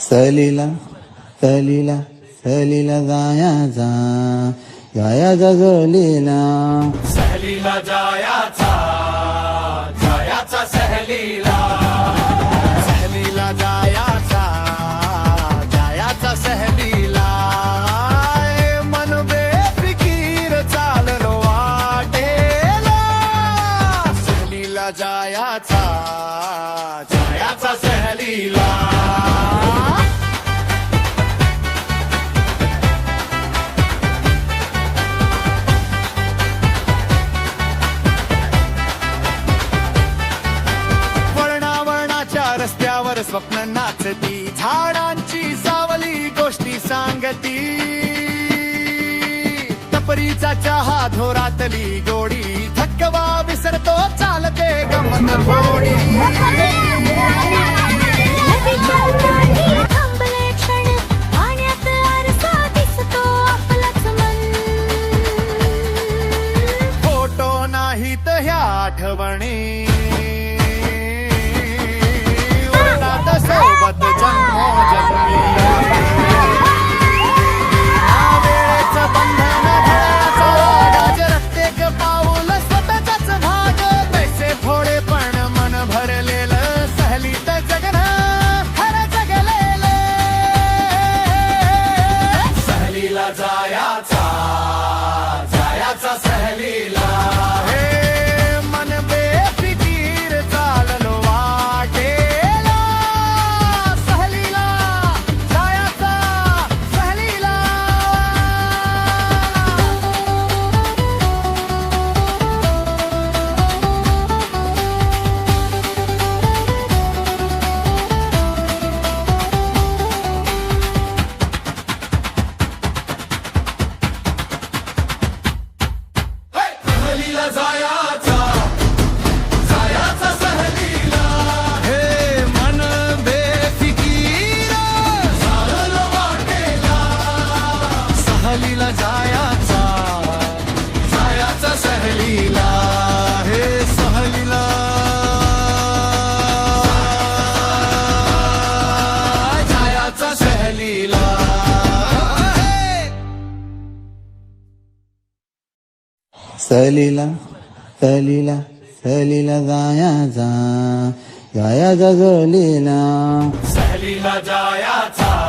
सहलीला सहलीला सहलीला जायाचा जायाचा सहलीला सहलीला जायाचा जायाचा सहलीला सहलीला जायाचा जायाचा सहलीला मन बेफिकीर चाललो वाटेला सहलीला जायाचा जायाचा सहलीला रस्त्यावर स्वप्न नाचती झाडांची सावली गोष्टी सांगती टपरीचा चहा धोरातली गोडी थकवा विसरतो चालते गमत गोडी फोटो नाहीत ह्या आठवणी सोबत जन्मोजन्मी वेळेचं बंधन घड्याचं वागाच प्रत्येक पाऊल स्वतःच भाग पैसे थोडे पण मन भरलेलं सहलीत जगणं खरं जगलेलं सहलीला जायाचा जायाचा सहलीला सहलीला जायाचा जायाचा सहलीला हे सहलीला जायाचा सहलीला सहलीला सहलीला सहलीला जायाचा जायाचा सहलीला सहलीला जायाचा